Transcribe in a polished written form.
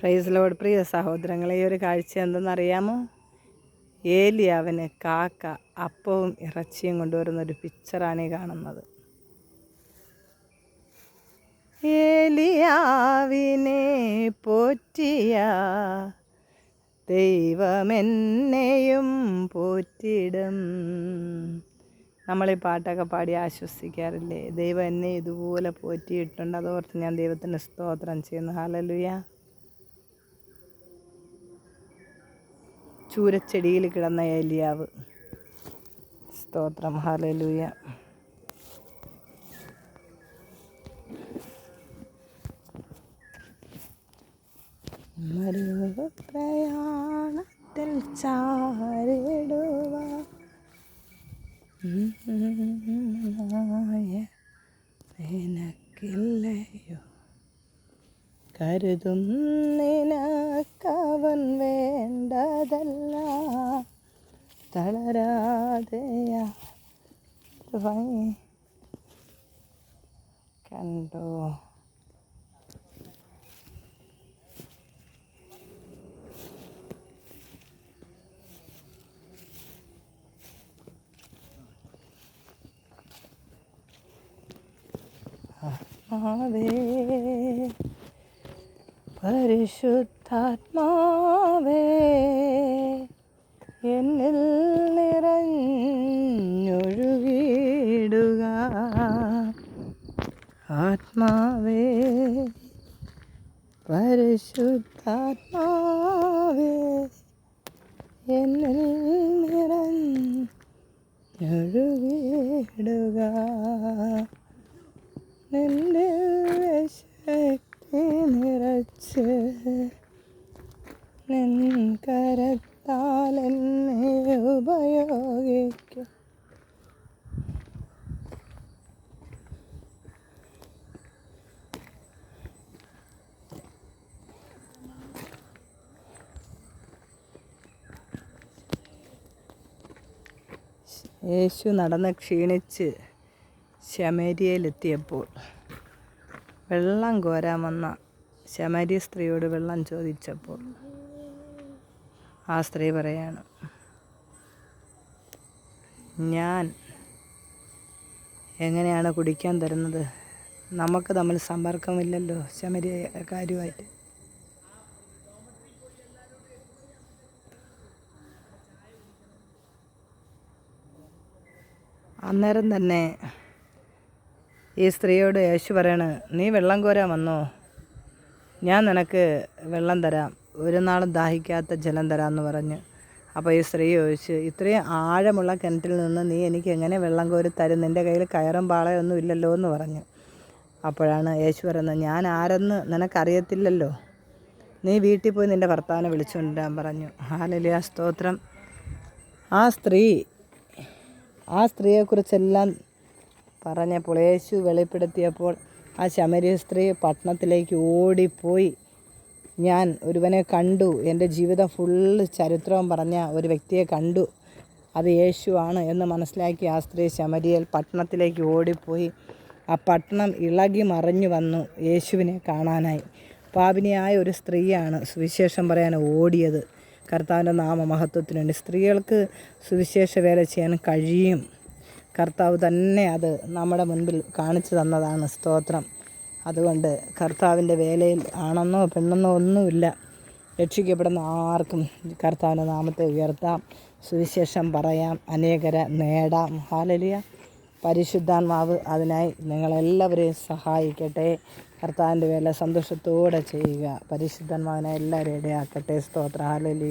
Praise Lord. പ്രിയ സഹോദരങ്ങളെ, ഈ ഒരു കാഴ്ച എന്തെന്നറിയാമോ? ഏലിയാവിന് കാക്ക അപ്പവും ഇറച്ചിയും കൊണ്ടുവരുന്നൊരു പിക്ചറാണ് ഈ കാണുന്നത്. ഏലിയാവിനെ പോറ്റിയ ദൈവമെന്നെയും പോറ്റിടും. നമ്മളീ പാട്ടൊക്കെ പാടി ആശ്വസിക്കാറില്ലേ? ദൈവം എന്നെ ഇതുപോലെ പോറ്റിയിട്ടുണ്ട്. അതോർത്ത് ഞാൻ ദൈവത്തിന് സ്തോത്രം ചെയ്യുന്നു. ഹല്ലേലൂയ. ചൂരച്ചെടിയിൽ കിടന്ന ഏലിയാവ്. സ്തോത്രം. ഹല്ലേലൂയ. പ്രയാണത്തിൽ ചാരിടുക നിനക്കില്ലയോ, കരുതും നിനക്കവൻ വേണ്ടതല്ല, തളരാതെയാ കണ്ടോ. പരിശുദ്ധാത്മാവേ എന്നിൽ നിറഞ്ഞൊഴുകിയിടുക. ആത്മാവേ, പരിശുദ്ധാത്മാവേ എന്നിൽ നിറഞ്ഞൊഴുകിയിടുക. നിന്റെ ശക്തി നിറച്ച് നിൻ കരത്താൽ എന്നെ ഉപയോഗിക്കും. യേശു നടന്ന് ക്ഷീണിച്ച് ശമരിയയിലെത്തിയപ്പോൾ വെള്ളം കോരാൻ വന്ന ശമരിയ സ്ത്രീയോട് വെള്ളം ചോദിച്ചപ്പോൾ ആ സ്ത്രീ പറയാണ്, ഞാൻ എങ്ങനെയാണ് കുടിക്കാൻ തരുന്നത്? നമുക്ക് തമ്മിൽ സമ്പർക്കമില്ലല്ലോ ശമരിയക്കാരുമായിട്ട്. അന്നേരം തന്നെ ഈ സ്ത്രീയോട് യേശു പറയാണ്, നീ വെള്ളം കോരാൻ വന്നോ? ഞാൻ നിനക്ക് വെള്ളം തരാം, ഒരു നാളും ദാഹിക്കാത്ത ജലം തരാമെന്ന് പറഞ്ഞ്. അപ്പോൾ ഈ സ്ത്രീ ചോദിച്ചു, ഇത്രയും ആഴമുള്ള കിണറ്റിൽ നിന്ന് നീ എനിക്ക് എങ്ങനെ വെള്ളം കോരി തരും? നിൻ്റെ കയ്യിൽ കയറും പാളയൊന്നും ഇല്ലല്ലോ എന്ന് പറഞ്ഞു. അപ്പോഴാണ് യേശു പറയുന്നത്, ഞാൻ ആരെന്ന് നിനക്കറിയത്തില്ലല്ലോ, നീ വീട്ടിൽ പോയി നിൻ്റെ ഭർത്താവിനെ വിളിച്ചുകൊണ്ടുവരാൻ പറഞ്ഞു. ഹല്ലേലൂയ, സ്തോത്രം. ആ സ്ത്രീയെക്കുറിച്ചെല്ലാം പറഞ്ഞപ്പോൾ യേശു വെളിപ്പെടുത്തിയപ്പോൾ ആ ശമരിയ സ്ത്രീ പട്ടണത്തിലേക്ക് ഓടിപ്പോയി, ഞാൻ ഒരുവനെ കണ്ടു, എൻ്റെ ജീവിതം ഫുള്ള് ചരിത്രവും പറഞ്ഞ ഒരു വ്യക്തിയെ കണ്ടു, അത് യേശുവാണ് എന്ന് മനസ്സിലാക്കി ആ സ്ത്രീ ശമരിയയിൽ പട്ടണത്തിലേക്ക് ഓടിപ്പോയി. ആ പട്ടണം ഇളകി മറിഞ്ഞു വന്നു യേശുവിനെ കാണാനായി. പാപിനിയായ ഒരു സ്ത്രീയാണ് സുവിശേഷം പറയാൻ ഓടിയത്. കർത്താവിൻ്റെ നാമമഹത്വത്തിന് വേണ്ടി സ്ത്രീകൾക്ക് സുവിശേഷ വേല ചെയ്യാൻ കഴിയും. കർത്താവ് തന്നെ അത് നമ്മുടെ മുൻപിൽ കാണിച്ചു തന്നതാണ്. സ്തോത്രം. അതുകൊണ്ട് കർത്താവിൻ്റെ വേലയിൽ ആണെന്നോ പെണ്ണെന്നോ ഒന്നുമില്ല. രക്ഷിക്കപ്പെടുന്ന ആർക്കും കർത്താവിൻ്റെ നാമത്തെ ഉയർത്താം, സുവിശേഷം പറയാം, അനേകരെ നേടാം. ഹല്ലേലൂയ. പരിശുദ്ധാത്മാവ് അതിനായി നിങ്ങളെല്ലാവരെയും സഹായിക്കട്ടെ. കർത്താവിൻ്റെ വേല സന്തോഷത്തോടെ ചെയ്യുക. പരിശുദ്ധാത്മാവിനെ എല്ലാവരും ഇടയാക്കട്ടെ. സ്തോത്രം. ഹല്ലേലൂയ.